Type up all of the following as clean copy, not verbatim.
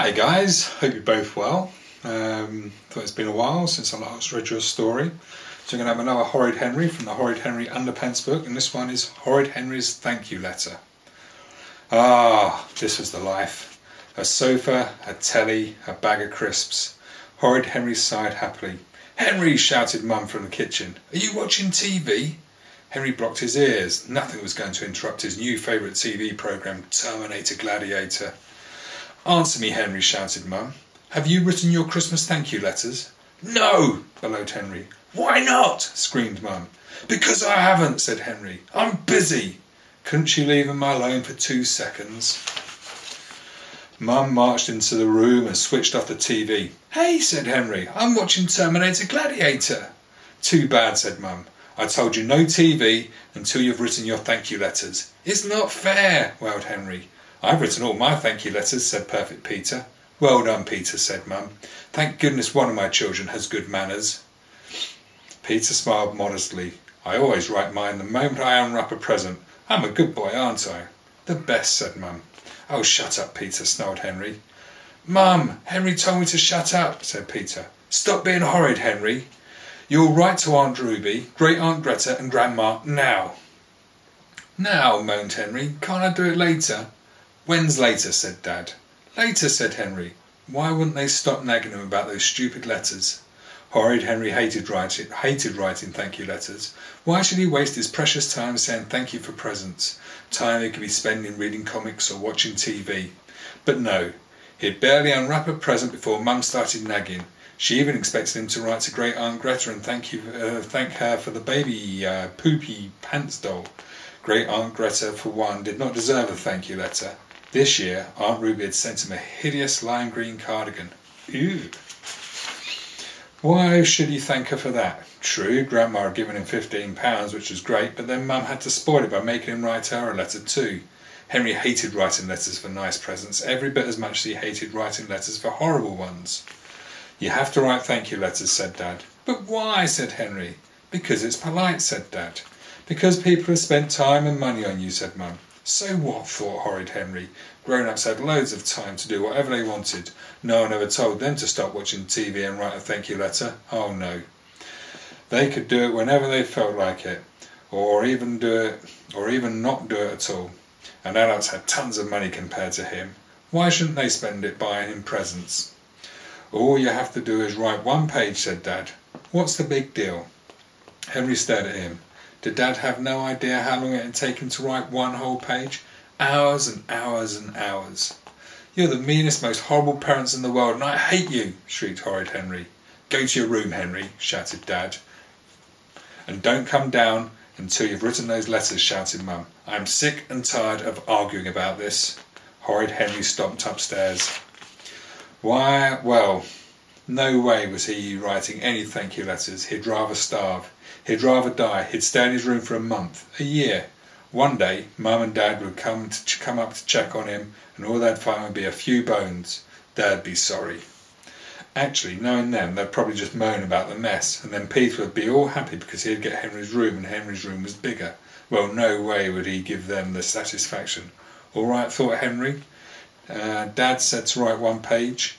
Hi guys, hope you're both well. Thought it's been a while since I last read your story. So I'm going to have another Horrid Henry from the Horrid Henry Underpants book, and this one is Horrid Henry's Thank You Letter. This was the life. A sofa, a telly, a bag of crisps. Horrid Henry sighed happily. "Henry," shouted Mum from the kitchen, "are you watching TV?" Henry blocked his ears. Nothing was going to interrupt his new favourite TV programme, Terminator Gladiator. "Answer me, Henry," shouted Mum. "Have you written your Christmas thank you letters?" "No," bellowed Henry. "Why not?" screamed Mum. "Because I haven't," said Henry. "I'm busy." Couldn't she leave him alone for 2 seconds? Mum marched into the room and switched off the TV. "Hey," said Henry, "I'm watching Terminator Gladiator." "Too bad," said Mum. "I told you no TV until you've written your thank you letters." "It's not fair," wailed Henry. "I've written all my thank you letters," said Perfect Peter. "Well done, Peter," said Mum. "Thank goodness one of my children has good manners." Peter smiled modestly. "I always write mine the moment I unwrap a present. I'm a good boy, aren't I?" "The best," said Mum. "Oh, shut up, Peter," snarled Henry. "Mum, Henry told me to shut up," said Peter. "Stop being horrid, Henry. You'll write to Aunt Ruby, Great Aunt Greta and Grandma now." "Now," moaned Henry. "Can't I do it later?" "When's later?" said Dad. "Later," said Henry. Why wouldn't they stop nagging him about those stupid letters? Horrid Henry hated writing thank you letters. Why should he waste his precious time saying thank you for presents, time he could be spending reading comics or watching TV? But no, he'd barely unwrap a present before Mum started nagging. She even expected him to write to Great Aunt Greta and thank her for the baby poopy pants doll. Great Aunt Greta, for one, did not deserve a thank you letter. This year, Aunt Ruby had sent him a hideous lime green cardigan. Ew. Why should he thank her for that? True, Grandma had given him £15, which was great, but then Mum had to spoil it by making him write her a letter too. Henry hated writing letters for nice presents, every bit as much as he hated writing letters for horrible ones. "You have to write thank you letters," said Dad. "But why?" said Henry. "Because it's polite," said Dad. "Because people have spent time and money on you," said Mum. So what, thought Horrid Henry. Grown-ups had loads of time to do whatever they wanted. No one ever told them to stop watching TV and write a thank you letter. Oh no. They could do it whenever they felt like it, or even not do it at all. And adults had tons of money compared to him. Why shouldn't they spend it buying him presents? "All you have to do is write 1 page, said Dad. "What's the big deal?" Henry stared at him. Did Dad have no idea how long it had taken to write 1 whole page? Hours and hours and hours. "You're the meanest, most horrible parents in the world, and I hate you," shrieked Horrid Henry. "Go to your room, Henry," shouted Dad. "And don't come down until you've written those letters," shouted Mum. "I'm sick and tired of arguing about this." Horrid Henry stomped upstairs. Why, well, no way was he writing any thank you letters. He'd rather starve. He'd rather die. He'd stay in his room for a month, a year. One day, Mum and Dad would come up to check on him, and all they'd find would be a few bones. They'd be sorry. Actually, knowing them, they'd probably just moan about the mess, and then Peter would be all happy because he'd get Henry's room, and Henry's room was bigger. Well, no way would he give them the satisfaction. All right, thought Henry. Dad said to write 1 page.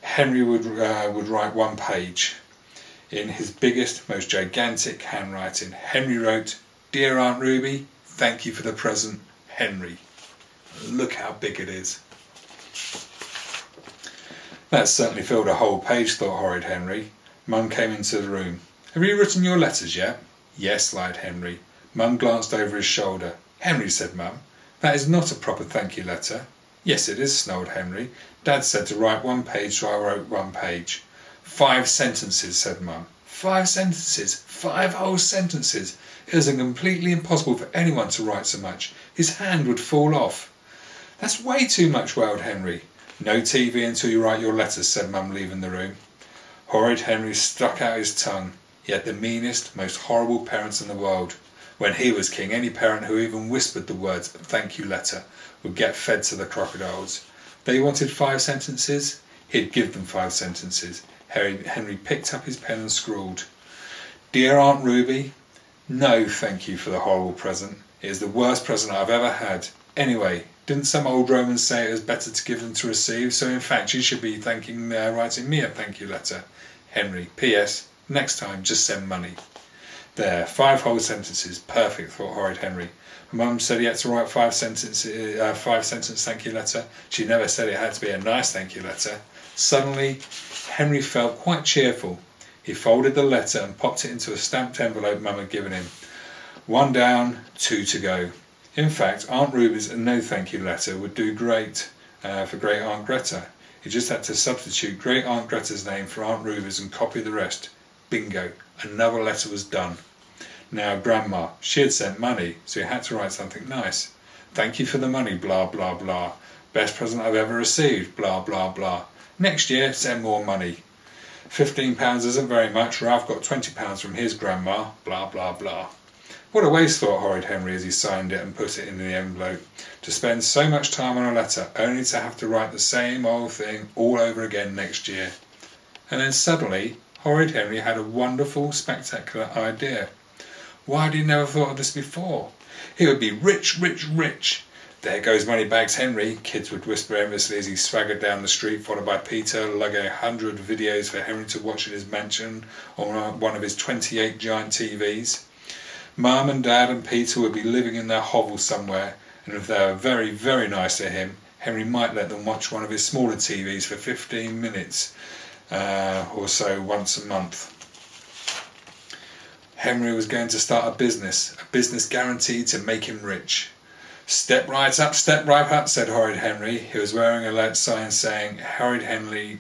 Henry would write 1 page. In his biggest, most gigantic handwriting, Henry wrote, "Dear Aunt Ruby, thank you for the present, Henry." Look how big it is. That certainly filled a whole page, thought Horrid Henry. Mum came into the room. "Have you written your letters yet?" "Yes," lied Henry. Mum glanced over his shoulder. "Henry," said Mum, "that is not a proper thank you letter." "Yes, it is," snarled Henry. "Dad said to write 1 page, so I wrote 1 page. 5 sentences, said Mum. 5 sentences? 5 whole sentences? It was completely impossible for anyone to write so much. His hand would fall off. "That's way too much," wailed Henry. "No TV until you write your letters," said Mum, leaving the room. Horrid Henry stuck out his tongue. He had the meanest, most horrible parents in the world. When he was king, any parent who even whispered the words "thank you letter" would get fed to the crocodiles. They wanted 5 sentences. He'd give them 5 sentences. Henry picked up his pen and scrawled, "Dear Aunt Ruby, no thank you for the horrible present. It is the worst present I've ever had. Anyway, Didn't some old Romans say it was better to give than to receive? So in fact you should be writing me a thank you letter. Henry. P.S. Next time just send money. There, 5 whole sentences. Perfect, thought Horrid Henry. Mum said he had to write 5 sentence thank you letter. She never said it had to be a nice thank you letter. Suddenly Henry felt quite cheerful. He folded the letter and popped it into a stamped envelope Mum had given him. 1 down, 2 to go. In fact, Aunt Ruby's no thank you letter would do great for Great Aunt Greta. He just had to substitute Great Aunt Greta's name for Aunt Ruby's and copy the rest. Bingo, another letter was done. Now Grandma, she had sent money, so he had to write something nice. Thank you for the money, blah blah blah. Best present I've ever received, blah blah blah. Next year, send more money. £15 isn't very much, Ralph got £20 from his grandma, blah blah blah. What a waste, thought Horrid Henry as he signed it and put it in the envelope, to spend so much time on a letter only to have to write the same old thing all over again next year. And then suddenly Horrid Henry had a wonderful, spectacular idea. Why had he never thought of this before? He would be rich, rich, rich. There goes Moneybags Henry, kids would whisper endlessly as he swaggered down the street, followed by Peter, lugging 100 videos for Henry to watch in his mansion on one of his 28 giant TVs. Mum and Dad and Peter would be living in their hovel somewhere, and if they were very, very nice to him, Henry might let them watch one of his smaller TVs for 15 minutes or so once a month. Henry was going to start a business guaranteed to make him rich. Step right up, said Horrid Henry. He was wearing a sign saying, Henry's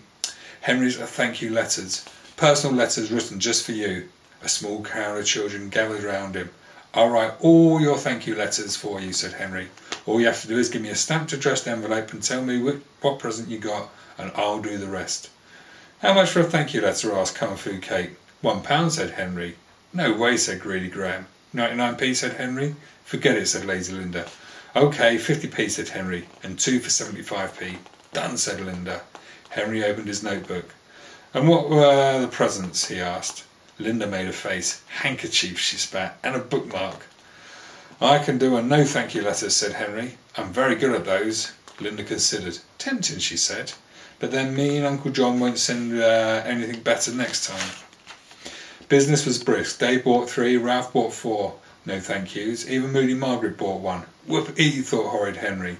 thank you letters. Personal letters written just for you. A small crowd of children gathered round him. I'll write all your thank you letters for you, said Henry. All you have to do is give me a stamped addressed envelope and tell me what present you got, and I'll do the rest. How much for a thank you letter? Asked Kung Fu Kate. £1, said Henry. No way, said Greedy Graham. 99p, said Henry. Forget it, said Lazy Linda. OK, 50p, said Henry, and 2 for 75p. Done, said Linda. Henry opened his notebook. And what were the presents? He asked. Linda made a face. Handkerchief, she spat, and a bookmark. I can do a no thank you letter, said Henry. I'm very good at those. Linda considered. Tempting, she said. But then me and Uncle John won't send anything better next time. Business was brisk. Dave bought 3, Ralph bought 4. No thank yous. Even Moody Margaret bought 1. Whoop-ee, thought Horrid Henry.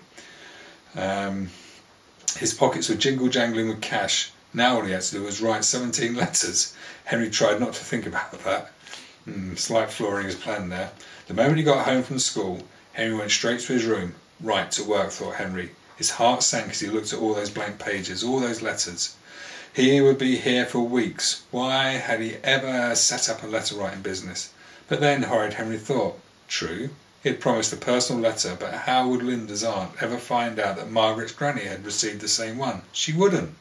His pockets were jingle-jangling with cash. Now all he had to do was write 17 letters. Henry tried not to think about that. Slight flaw in his plan there. The moment he got home from school, Henry went straight to his room. Right to work, thought Henry. His heart sank as he looked at all those blank pages, all those letters. He would be here for weeks. Why had he ever set up a letter-writing business? But then Horrid Henry thought, true, he had promised a personal letter, but how would Linda's aunt ever find out that Margaret's granny had received the same one? She wouldn't.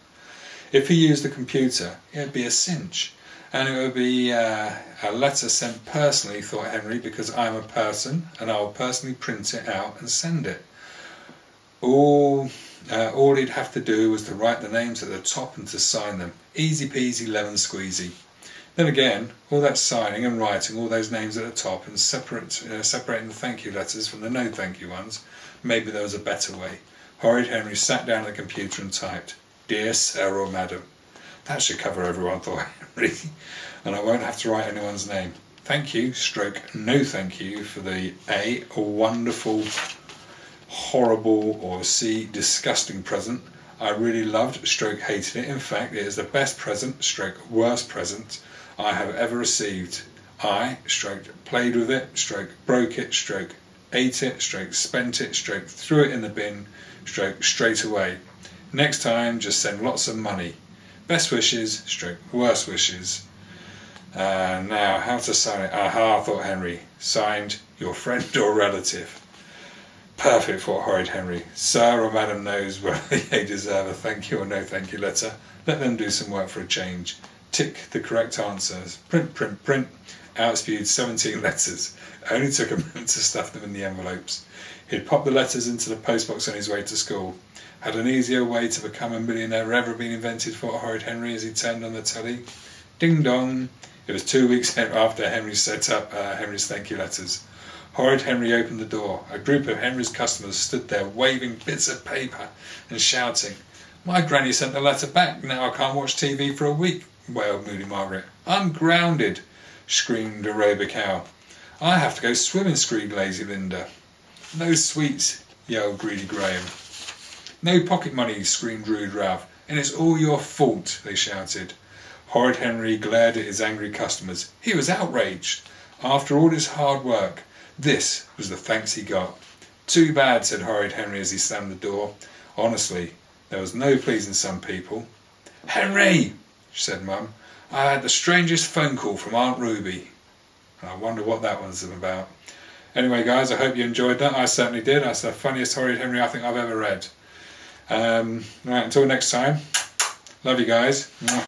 If he used the computer, it would be a cinch. And it would be a letter sent personally, thought Henry, because I'm a person, and I'll personally print it out and send it. All he'd have to do was to write the names at the top and to sign them. Easy peasy lemon squeezy. Then again, all that signing and writing all those names at the top and separating the thank you letters from the no thank you ones, maybe there was a better way. Horrid Henry sat down at the computer and typed, Dear Sir or Madam. That should cover everyone, thought Henry, and I won't have to write anyone's name. Thank you, stroke no thank you, for the A, wonderful, horrible, or C, disgusting present. I really loved, stroke hated it. In fact, it is the best present, stroke worst present I have ever received. I, stroke played with it, stroke broke it, stroke ate it, stroke spent it, stroke threw it in the bin, stroke straight away. Next time, just send lots of money. Best wishes, stroke worst wishes. Now, how to sign it? Aha, thought Henry. Signed, your friend or relative. Perfect, thought Horrid Henry. Sir or Madam knows whether they deserve a thank you or no thank you letter. Let them do some work for a change. Tick the correct answers. Print, print, print. Out spewed 17 letters. It only took a minute to stuff them in the envelopes. He'd popped the letters into the postbox on his way to school. Had an easier way to become a millionaire ever been invented, thought Horrid Henry as he turned on the telly. Ding dong. It was 2 weeks after Henry set up Henry's thank you letters. Horrid Henry opened the door. A group of Henry's customers stood there waving bits of paper and shouting. "My granny sent the letter back. Now I can't watch TV for a week," wailed Moody Margaret. "I'm grounded," screamed Aroba Cow. "I have to go swimming," screamed Lazy Linda. "No sweets," yelled Greedy Graham. "No pocket money," screamed Rude Ralph. "And it's all your fault," they shouted. Horrid Henry glared at his angry customers. He was outraged. After all his hard work, this was the thanks he got. "Too bad," said Horrid Henry as he slammed the door. Honestly, there was no pleasing some people. "Henry," said Mum, "I had the strangest phone call from Aunt Ruby." I wonder what that one's about. Anyway, guys, I hope you enjoyed that. I certainly did. That's the funniest Horrid Henry I think I've ever read. Right, until next time. Love you guys.